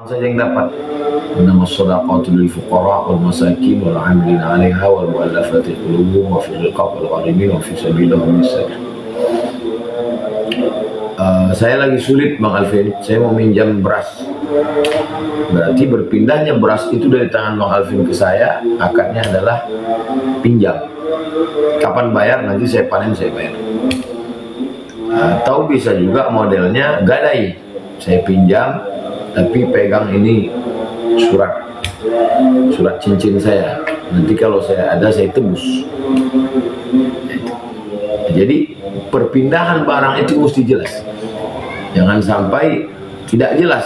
saja yang dapat. Nama shadaqatu lil fuqara wal masakin wal 'amilina 'alaiha wal mu'allafati qulubuhum wa fil riqab wal gharimin wa fi sabilillah wa sabil. Saya lagi sulit Bang Alvin, saya mau minjam beras. Berarti berpindahnya beras itu dari tangan Bang Alvin ke saya, akadnya adalah pinjam. Kapan bayar? Nanti saya panen saya bayar. Atau bisa juga modelnya gadai, saya pinjam tapi pegang ini surat cincin saya, nanti kalau saya ada saya tebus. Jadi perpindahan barang itu mesti jelas, jangan sampai tidak jelas.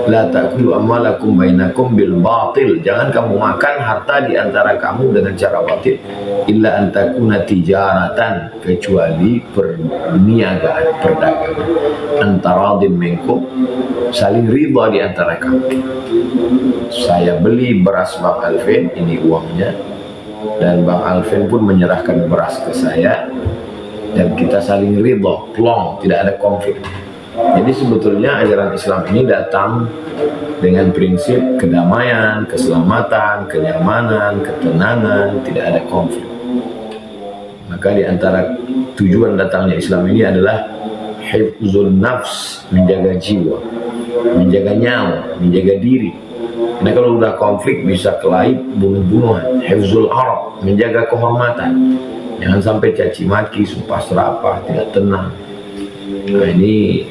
La ta'kulu amwalakum bainakum bil batil, jangan kamu makan harta di antara kamu dengan cara batil. Illa an takuna tijaratan, kecuali perniagaan, perdagangan. Antaradin minkum, saling riba di antara kamu. Saya beli beras Bang Alvin, ini uangnya, dan Bang Alvin pun menyerahkan beras ke saya, dan kita saling riba, plong, tidak ada konflik. Jadi sebetulnya ajaran Islam ini datang dengan prinsip kedamaian, keselamatan, kenyamanan, ketenangan, tidak ada konflik. Maka di antara tujuan datangnya Islam ini adalah hifzul nafs, menjaga jiwa, menjaga nyawa, menjaga diri. Karena kalau udah konflik bisa kelahi, bunuh-bunuhan. Hifzul arab, menjaga kehormatan, jangan sampai caci maki, sumpah serapah, tidak tenang. Nah, ini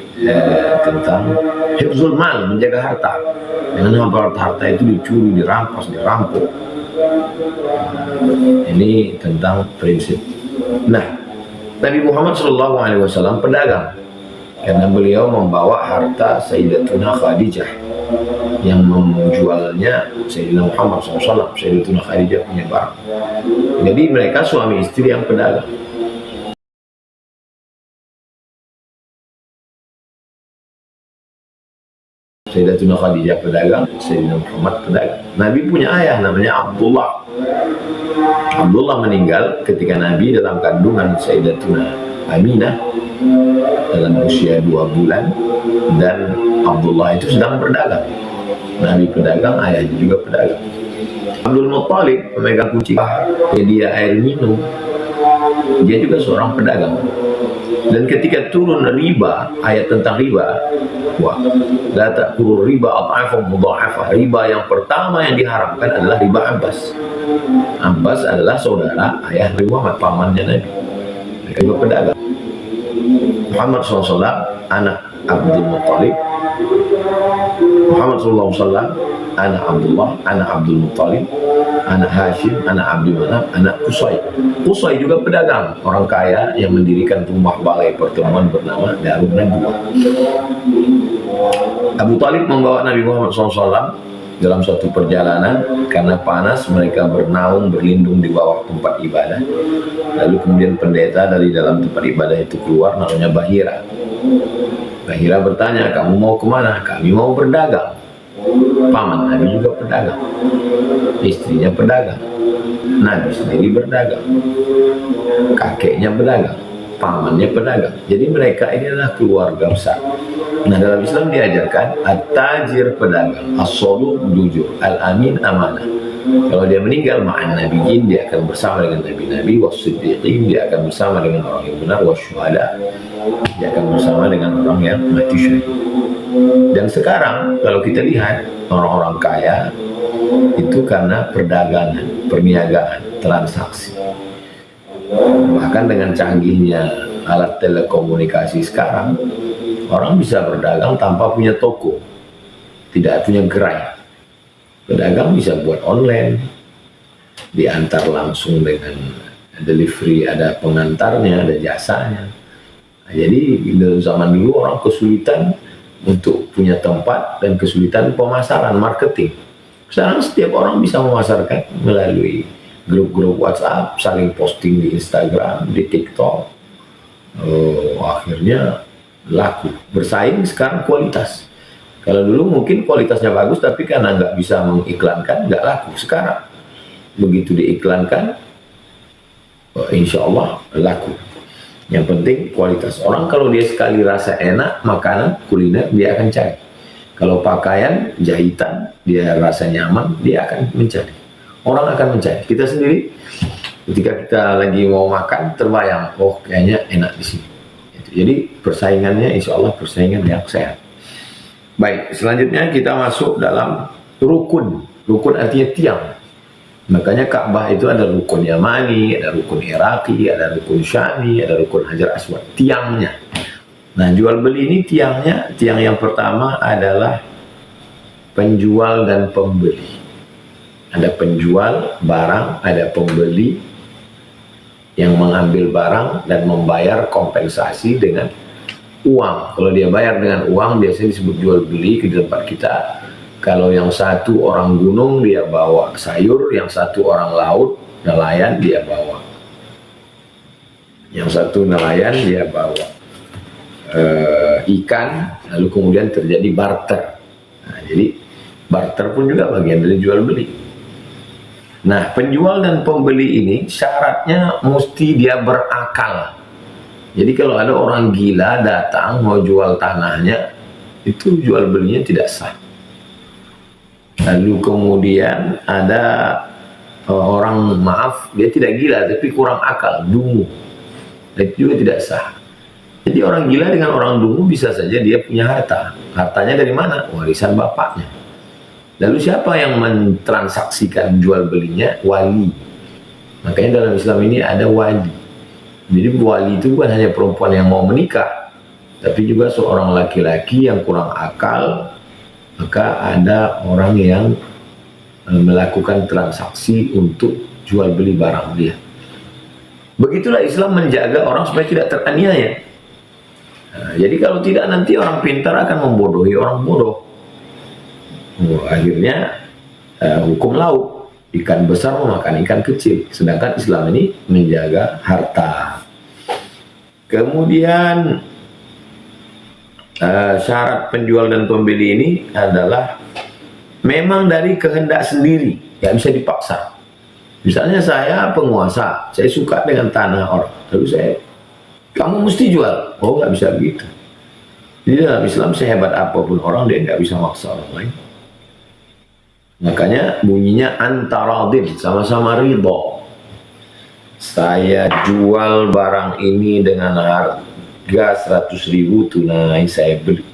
tentang hifzul mal, menjaga harta. Jangan sampai harta itu dicuri, dirampas, dirampok. Ini tentang prinsip. Nah, Nabi Muhammad SAW pedagang, karena beliau membawa harta Sayyidatuna Khadijah, yang menjualnya Sayyidina Muhammad SAW. Sayyidatuna Khadijah punya barang. Jadi mereka suami istri yang pedagang. Sayyidatuna Khadijah pedagang, Sayyidina Muhammad pedagang. Nabi punya ayah namanya Abdullah. Abdullah meninggal ketika Nabi dalam kandungan Sayyidatuna Aminah dalam usia 2 bulan, dan Abdullah itu sedang berdagang. Nabi pedagang, ayahnya juga pedagang. Abdul Muttalib pemegang kunci, dia air minum, dia juga seorang pedagang. Dan ketika turun riba, ayat tentang riba, wah, la ta'kulu riba adhafan mudha'afah. Riba yang pertama yang diharamkan adalah riba Abbas. Abbas adalah saudara ayah Nabi Muhammad, pamannya Nabi. Mereka juga pedagang. Muhammad SAW, anak Abdul Muttalib. Muhammad SAW, anak Abdullah, anak Abdul Muttalib, anak Hashim, anak Abdul Manaf, anak Qusay. Qusay juga pedagang, orang kaya yang mendirikan rumah balai pertemuan bernama Darun Nadwa. Abu Talib membawa Nabi Muhammad SAW dalam suatu perjalanan. Karena panas, mereka bernaung, berlindung di bawah tempat ibadah. Lalu kemudian pendeta dari dalam tempat ibadah itu keluar, namanya Bahira. Bahira bertanya, kamu mau kemana? Kami mau berdagang. Paman Nabi juga pedagang, istrinya pedagang, Nabi sendiri berdagang, kakeknya pedagang, pamannya pedagang. Jadi mereka ini adalah keluarga besar. Nah, dalam Islam diajarkan at-tajir pedagang, as-saduq jujur, al-amin amanah. Kalau dia meninggal, ma'an nabiyyin, dia akan bersama dengan nabi-nabi, was-siddiqin, dia akan bersama dengan orang yang benar, was-syuhada, dia akan bersama dengan orang yang mati syahid. Dan sekarang kalau kita lihat orang-orang kaya itu karena perdagangan, perniagaan, transaksi. Bahkan dengan canggihnya alat telekomunikasi sekarang, orang bisa berdagang tanpa punya toko, tidak punya gerai. Pedagang bisa buat online, diantar langsung dengan delivery, ada pengantarnya, ada jasanya. Nah, jadi dalam zaman dulu orang kesulitan untuk punya tempat dan kesulitan pemasaran, marketing. Sekarang setiap orang bisa memasarkan melalui grup-grup WhatsApp, saling posting di Instagram, di TikTok. Akhirnya laku. Bersaing sekarang kualitas. Kalau dulu mungkin kualitasnya bagus, tapi karena nggak bisa mengiklankan, nggak laku. Sekarang begitu diiklankan, insya Allah laku. Yang penting kualitas. Orang kalau dia sekali rasa enak makanan kuliner, dia akan cari. Kalau pakaian, jahitan, dia rasa nyaman, dia akan mencari. Orang akan mencari. Kita sendiri, ketika kita lagi mau makan, terbayang, oh kayaknya enak di sini. Jadi persaingannya, insya Allah persaingan yang sehat. Baik, selanjutnya kita masuk dalam rukun. Rukun artinya tiang. Makanya Ka'bah itu ada rukun Yamani, ada rukun Iraqi, ada rukun Syami, ada rukun Hajar Aswad. Tiangnya. Nah, jual beli ini tiangnya, tiang yang pertama adalah penjual dan pembeli. Ada penjual barang, ada pembeli yang mengambil barang dan membayar kompensasi dengan uang. Kalau dia bayar dengan uang, biasanya disebut jual beli di tempat kita. Kalau yang satu orang gunung, dia bawa sayur, yang satu orang laut, nelayan, dia bawa. Yang satu nelayan, dia bawa ikan, lalu kemudian terjadi barter. Nah, jadi barter pun juga bagian dari jual beli. Nah, penjual dan pembeli ini syaratnya mesti dia berakal. Jadi kalau ada orang gila datang mau jual tanahnya, itu jual belinya tidak sah. Lalu kemudian ada orang, maaf, dia tidak gila tapi kurang akal, dungu, itu juga tidak sah. Jadi orang gila dengan orang dungu bisa saja dia punya harta. Hartanya dari mana? Warisan bapaknya. Lalu siapa yang mentransaksikan jual belinya? Wali. Makanya dalam Islam ini ada wali. Jadi wali itu bukan hanya perempuan yang mau menikah, tapi juga seorang laki-laki yang kurang akal. Maka ada orang yang melakukan transaksi untuk jual beli barang dia. Begitulah Islam menjaga orang supaya tidak teraniaya. Nah, jadi kalau tidak, nanti orang pintar akan membodohi orang bodoh. Akhirnya hukum laut, ikan besar memakan ikan kecil. Sedangkan Islam ini menjaga harta. Kemudian syarat penjual dan pembeli ini adalah memang dari kehendak sendiri, nggak bisa dipaksa. Misalnya saya penguasa, saya suka dengan tanah orang, lalu kamu mesti jual. Oh, nggak bisa begitu. Jadi dalam Islam sehebat apapun orang, dia nggak bisa maksa orang lain. Makanya bunyinya antaradin, sama-sama ridho. Saya jual barang ini dengan harga 100.000 tunai, saya beli.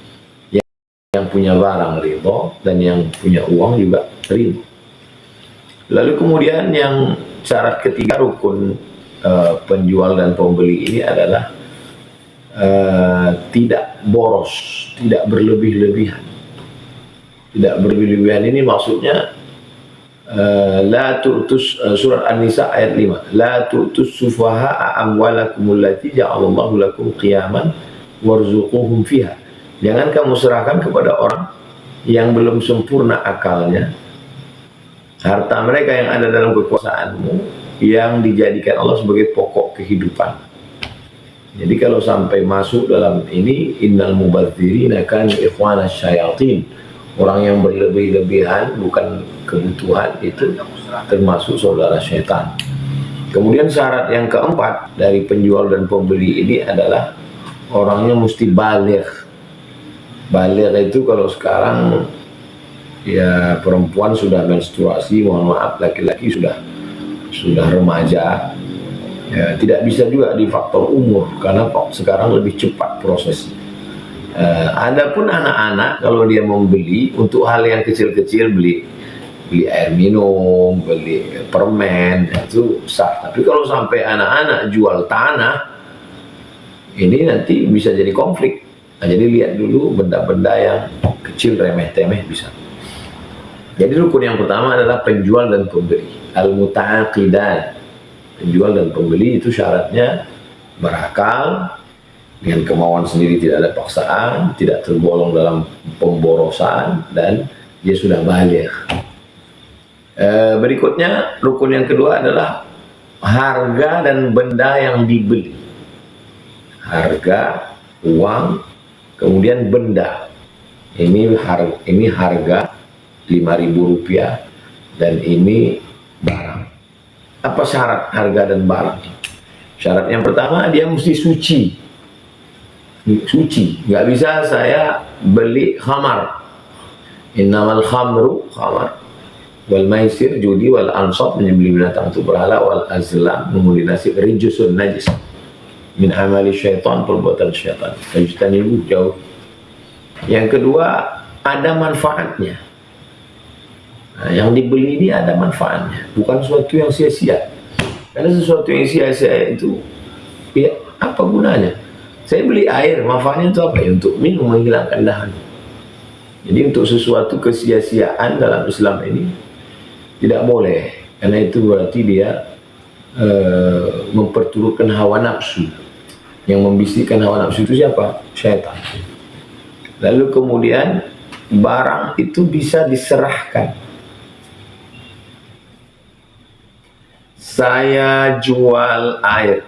Yang punya barang ridho dan yang punya uang juga ridho. Lalu kemudian yang syarat ketiga rukun penjual dan pembeli ini adalah tidak boros, tidak berlebih-lebihan. Tidak berlebih-lebihan ini maksudnya la tu'tus, surat An-Nisa ayat 5, la tu'tus sufaha'a amwalakum allati ja'alallahu lakum qiyaman warzuquhum fiha. Jangan kamu serahkan kepada orang yang belum sempurna akalnya harta mereka yang ada dalam kekuasaanmu, yang dijadikan Allah sebagai pokok kehidupan. Jadi kalau sampai masuk dalam ini, innal mubadzirina kanu ikhwanas syayatin, orang yang berlebih-lebihan bukan kebutuhan, itu termasuk saudara setan. Kemudian syarat yang keempat dari penjual dan pembeli ini adalah orangnya mesti baligh. Baligh itu kalau sekarang ya perempuan sudah menstruasi, mohon maaf, laki-laki sudah remaja. Ya, tidak bisa juga di faktor umur karena sekarang lebih cepat prosesnya. Adapun anak-anak kalau dia membeli untuk hal yang kecil-kecil, beli air minum, beli permen, itu sah. Tapi kalau sampai anak-anak jual tanah, ini nanti bisa jadi konflik. Nah, jadi lihat dulu benda-benda yang kecil, remeh-temeh bisa. Jadi rukun yang pertama adalah penjual dan pembeli. Al-muta'aqidan. Penjual dan pembeli itu syaratnya berakal, dengan kemauan sendiri, tidak ada paksaan, tidak tergolong dalam pemborosan, dan dia sudah baligh. Berikutnya rukun yang kedua adalah harga dan benda yang dibeli. Harga, uang, kemudian benda. Ini harga 5.000 rupiah dan ini barang. Apa syarat harga dan barang? Syarat yang pertama, dia mesti suci. Suci, nggak bisa saya beli khamar. Innamal khamru khamar wal maisir judi wal ansab menyembelih binatang itu berhala wal azlam mengundi nasib rijusun najis min amali syaitan perbuatan syaitan fajtanibu jauh. Yang kedua ada manfaatnya. Nah, yang dibeli ini ada manfaatnya, bukan sesuatu yang sia-sia. Karena sesuatu yang sia-sia itu ya apa gunanya? Saya beli air, manfaatnya itu apa? Ya, untuk minum, menghilangkan dahaga. Jadi untuk sesuatu kesia-siaan dalam Islam ini tidak boleh, karena itu berarti dia memperturutkan hawa nafsu. Yang membisikkan hawa nafsu itu siapa? Syaitan. Lalu kemudian barang itu bisa diserahkan. Saya jual air,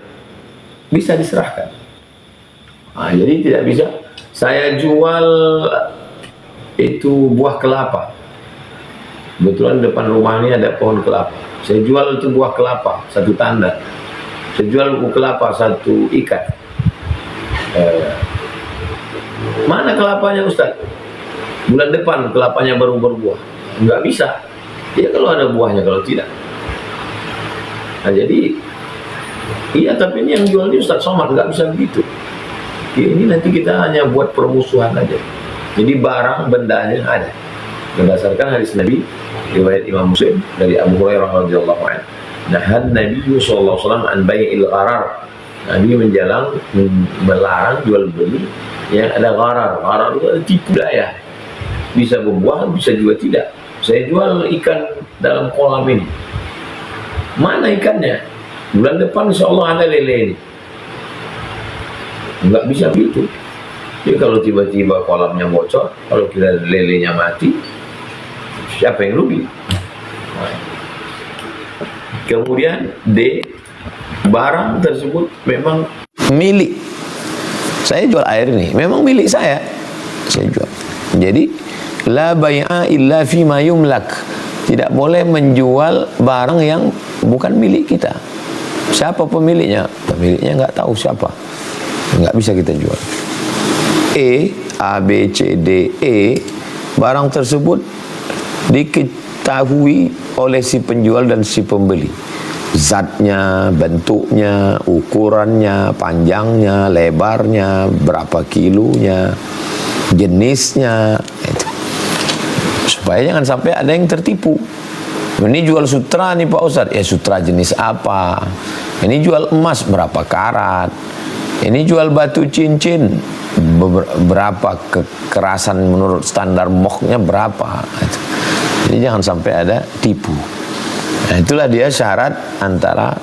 bisa diserahkan. Nah, jadi tidak bisa saya jual itu buah kelapa. Kebetulan depan rumah ini ada pohon kelapa. Saya jual itu buah kelapa, satu tanda. Saya jual buah kelapa, satu ikat. Mana kelapanya Ustaz? Bulan depan kelapanya baru berbuah. Enggak bisa. Ya kalau ada buahnya, kalau tidak. Nah jadi, iya tapi ini yang jual ini Ustaz Somad, nggak bisa begitu. Ya, ini nanti kita hanya buat permusuhan aja. Jadi barang bendanya ada. Berdasarkan hadis Nabi riwayat Imam Muslim dari Abu Hurairah radhiyallahu anhu. Nahan Nabi sallallahu alaihi wasallam an bai'il gharar. Nabi melarang jual beli yang ada gharar. Gharar itu ada tipu daya. Bisa berbuah, bisa juga tidak. Saya jual ikan dalam kolam ini. Mana ikannya? Bulan depan insya Allah ada lele ini. Enggak bisa begitu. Jadi kalau tiba-tiba kolamnya bocor, kalau kita lelenya mati, siapa yang rugi? Nah. Kemudian D, barang tersebut memang milik. Saya jual air ini, memang milik saya jual. Jadi la bai'a illa fi ma yumlak. Tidak boleh menjual barang yang bukan milik kita. Siapa pemiliknya? Pemiliknya nggak tahu siapa. Nggak bisa kita jual. A, B, C, D, E, barang tersebut diketahui oleh si penjual dan si pembeli. Zatnya, bentuknya, ukurannya, panjangnya, lebarnya, berapa kilonya, jenisnya, itu. Supaya jangan sampai ada yang tertipu. Ini jual sutra nih Pak Ustadz, ya sutra jenis apa? Ini jual emas berapa karat? Ini jual batu cincin berapa kekerasan menurut standar MOK-nya berapa? Jadi jangan sampai ada tipu. Nah, itulah dia syarat antara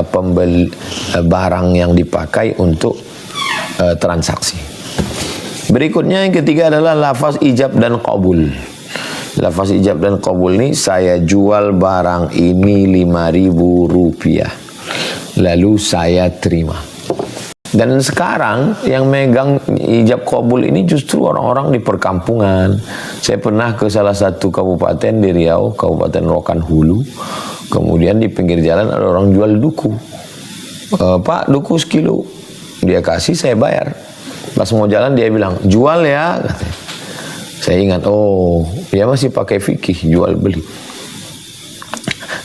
pembeli barang yang dipakai untuk transaksi. Berikutnya yang ketiga adalah lafaz ijab dan qabul. Lafaz ijab dan qabul ini, saya jual barang ini 5.000 rupiah, lalu saya terima. Dan sekarang yang megang ijab qabul ini justru orang-orang di perkampungan. Saya pernah ke salah satu kabupaten di Riau, Kabupaten Rokan Hulu. Kemudian di pinggir jalan ada orang jual duku. Pak, duku sekilo. Dia kasih, saya bayar. Pas mau jalan dia bilang, jual ya, katanya. Saya ingat, oh dia masih pakai fikih jual beli.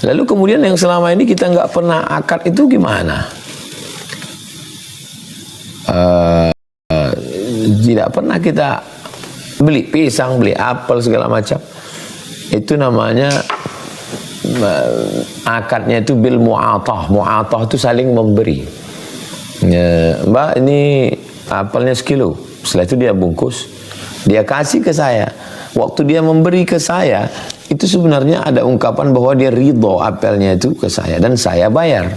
Lalu kemudian yang selama ini kita nggak pernah akad itu gimana? Tidak pernah kita beli pisang, beli apel segala macam. Itu namanya akadnya itu bil mu'atah. Mu'atah itu saling memberi. Mbak, ini apelnya sekilo. Setelah itu dia bungkus, dia kasih ke saya. Waktu dia memberi ke saya, itu sebenarnya ada ungkapan bahwa dia ridho apelnya itu ke saya dan saya bayar.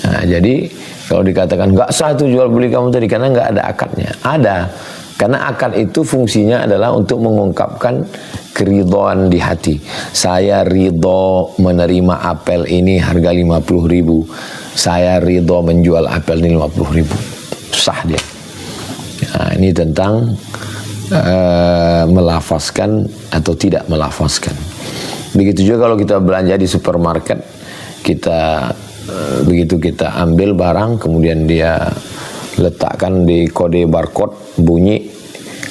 Nah, jadi kalau dikatakan nggak sah itu jual beli kamu tadi karena nggak ada akadnya. Ada, karena akad itu fungsinya adalah untuk mengungkapkan keridhaan di hati. Saya ridho menerima apel ini harga 50.000. Saya ridho menjual apel ini 50.000. Sah dia. Nah, ini tentang melafazkan atau tidak melafazkan. Begitu juga kalau kita belanja di supermarket, kita begitu kita ambil barang, kemudian dia letakkan di kode barcode, bunyi,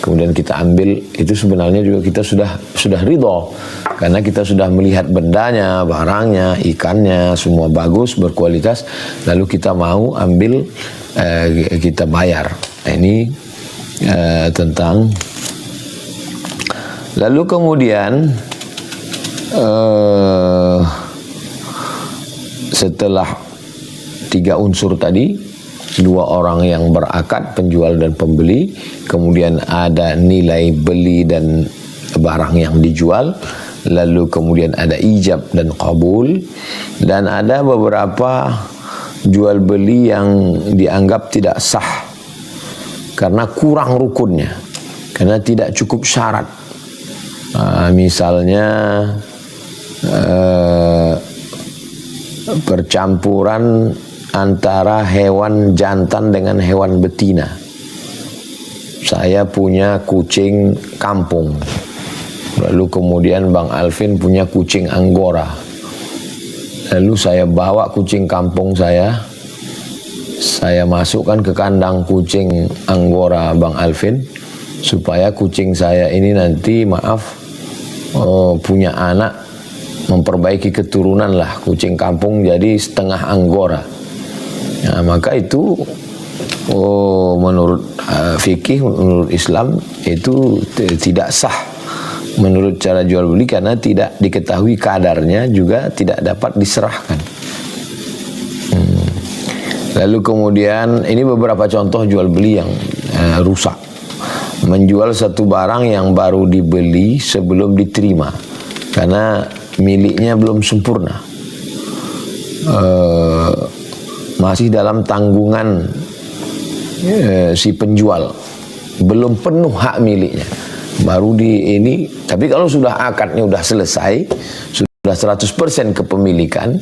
kemudian kita ambil, itu sebenarnya juga kita sudah ridho, karena kita sudah melihat bendanya, barangnya, ikannya semua bagus, berkualitas, lalu kita mau ambil, kita bayar. Ini tentang, lalu kemudian setelah 3 unsur tadi, 2 orang yang berakad, penjual dan pembeli, kemudian ada nilai beli dan barang yang dijual, lalu kemudian ada ijab dan qabul, dan ada beberapa jual beli yang dianggap tidak sah karena kurang rukunnya, karena tidak cukup syarat. Misalnya percampuran antara hewan jantan dengan hewan betina. Saya punya kucing kampung, lalu kemudian Bang Alvin punya kucing Anggora. Lalu saya bawa kucing kampung saya masukkan ke kandang kucing Anggora Bang Alvin, supaya kucing saya ini nanti punya anak, memperbaiki keturunan lah, kucing kampung jadi setengah Anggora. Nah, maka itu menurut fikih, menurut Islam itu tidak sah menurut cara jual beli, karena tidak diketahui kadarnya, juga tidak dapat diserahkan. Lalu kemudian ini beberapa contoh jual beli yang rusak. Menjual satu barang yang baru dibeli sebelum diterima, karena miliknya belum sempurna, masih dalam tanggungan si penjual, belum penuh hak miliknya, baru di ini. Tapi kalau sudah akadnya sudah selesai, sudah 100% kepemilikan,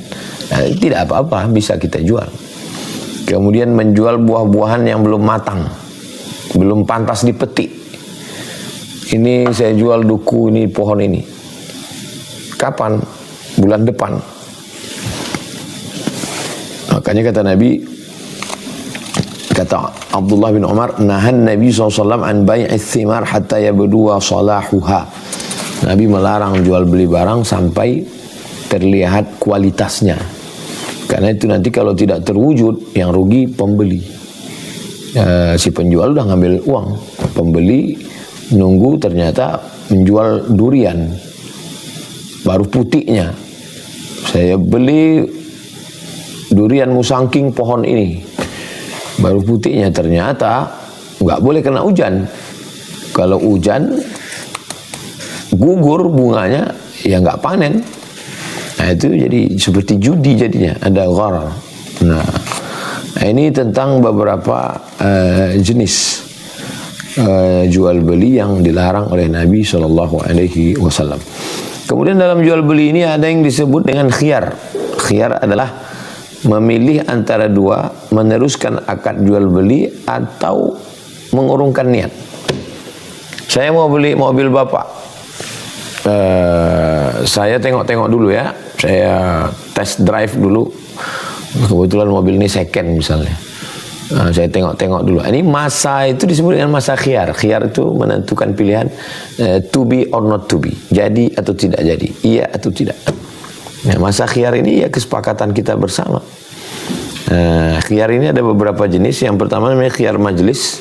tidak apa-apa, bisa kita jual. Kemudian menjual buah-buahan yang belum matang, belum pantas dipetik. Ini saya jual duku ini, pohon ini. Kapan? Bulan depan. Makanya kata Nabi, kata Abdullah bin Umar, nahan Nabi SAW an bai'ith thimar hatta yabdua salahuha. Nabi melarang jual beli barang sampai terlihat kualitasnya, karena itu nanti kalau tidak terwujud, yang rugi pembeli. Si penjual udah ngambil uang, pembeli nunggu ternyata menjual durian baru putihnya. Saya beli durian musangking pohon ini, baru putihnya, ternyata nggak boleh kena hujan. Kalau hujan gugur bunganya, ya nggak panen. Nah itu jadi seperti judi jadinya, ada gharar. Nah ini tentang beberapa jenis jual beli yang dilarang oleh Nabi SAW. Kemudian dalam jual beli ini ada yang disebut dengan khiyar. Khiyar adalah memilih antara dua, meneruskan akad jual beli atau mengurungkan niat. Saya mau beli mobil Bapak, saya tengok-tengok dulu ya, saya test drive dulu, kebetulan mobil ini second misalnya. Saya tengok-tengok dulu. Ini masa itu disebut dengan masa khiyar. Khiyar itu menentukan pilihan, to be or not to be, jadi atau tidak jadi, iya atau tidak. Nah, masa khiyar ini ya kesepakatan kita bersama. Khiyar ini ada beberapa jenis. Yang pertama namanya khiyar majlis.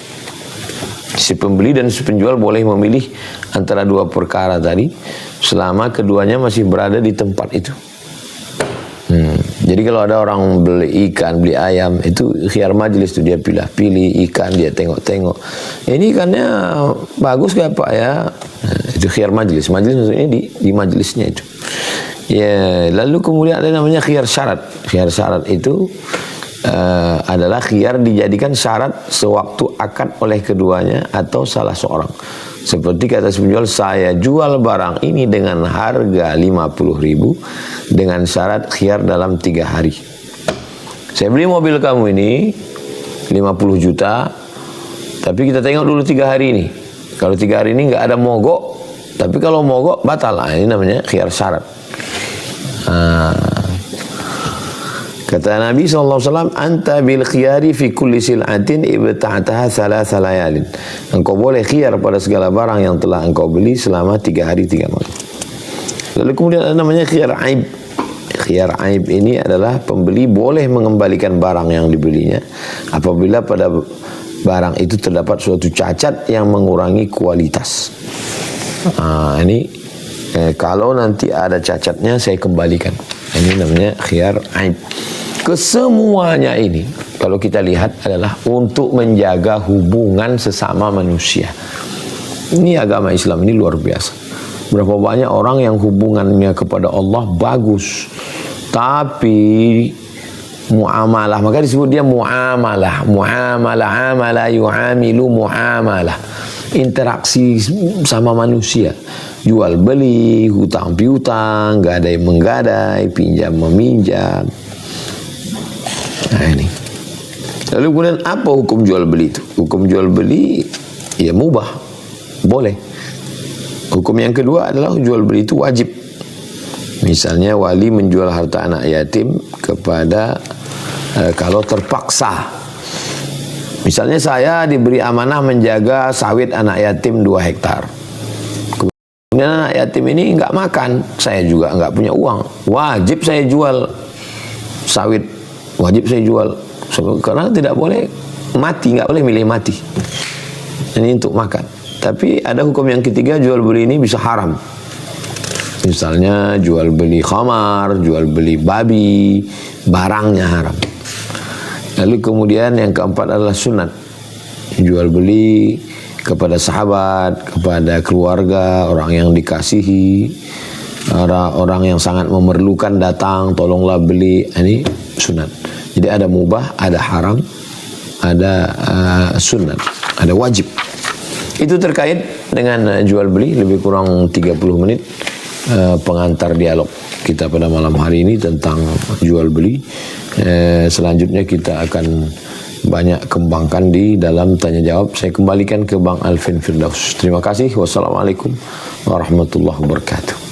Si pembeli dan si penjual boleh memilih antara dua perkara tadi, selama keduanya masih berada di tempat itu. Jadi kalau ada orang beli ikan, beli ayam, itu khiyar majlis, itu dia pilih ikan, dia tengok-tengok. Ini ikannya bagus gak Pak ya? Itu khiyar majlis. Majlis maksudnya di majlisnya itu. Ya, lalu kemudian ada namanya khiyar syarat. Khiyar syarat itu adalah khiyar dijadikan syarat sewaktu akad oleh keduanya atau salah seorang. Seperti kata si penjual, saya jual barang ini dengan harga 50.000 dengan syarat khiyar dalam 3 hari. Saya beli mobil kamu ini 50 juta, tapi kita tengok dulu 3 hari ini. Kalau 3 hari ini nggak ada mogok, tapi kalau mogok batal. Ini namanya khiyar syarat. Kata Nabi SAW, anta bil khiyari fi kulli sil'atin ibta'ataha thalatha layalin. Engkau boleh khiyar pada segala barang yang telah engkau beli selama 3 hari 3 malam. Lalu kemudian ada namanya khiyar aib. Khiyar aib ini adalah pembeli boleh mengembalikan barang yang dibelinya apabila pada barang itu terdapat suatu cacat yang mengurangi kualitas. Kalau nanti ada cacatnya saya kembalikan. Ini namanya khiyar aib. Kesemuanya ini kalau kita lihat adalah untuk menjaga hubungan sesama manusia. Ini agama Islam ini luar biasa. Berapa banyak orang yang hubungannya kepada Allah bagus, tapi muamalah, maka disebut dia muamalah, amala yuamilu muamalah, interaksi sama manusia, jual beli, hutang piutang, gadai menggadai, pinjam meminjam. Nah ini. Lalu kemudian apa hukum jual beli itu? Hukum jual beli ya mubah, boleh. Hukum yang kedua adalah jual beli itu wajib. Misalnya wali menjual harta anak yatim kepada kalau terpaksa. Misalnya saya diberi amanah menjaga sawit anak yatim 2 hektar. Kemudian anak yatim ini nggak makan, saya juga nggak punya uang. Wajib saya jual sawit, wajib saya jual. Karena tidak boleh mati, nggak boleh milih mati. Ini untuk makan. Tapi ada hukum yang ketiga, jual beli ini bisa haram. Misalnya jual beli khamar, jual beli babi, barangnya haram. Lalu kemudian yang keempat adalah sunat. Jual beli kepada sahabat, kepada keluarga, orang yang dikasihi, orang yang sangat memerlukan datang, tolonglah beli. Ini sunat. Jadi ada mubah, ada haram, ada sunat, ada wajib. Itu terkait dengan jual beli, lebih kurang 30 menit pengantar dialog kita pada malam hari ini tentang jual beli. Selanjutnya kita akan banyak kembangkan di dalam tanya jawab. Saya kembalikan ke Bang Alvin Firdaus. Terima kasih. Wassalamualaikum warahmatullahi wabarakatuh.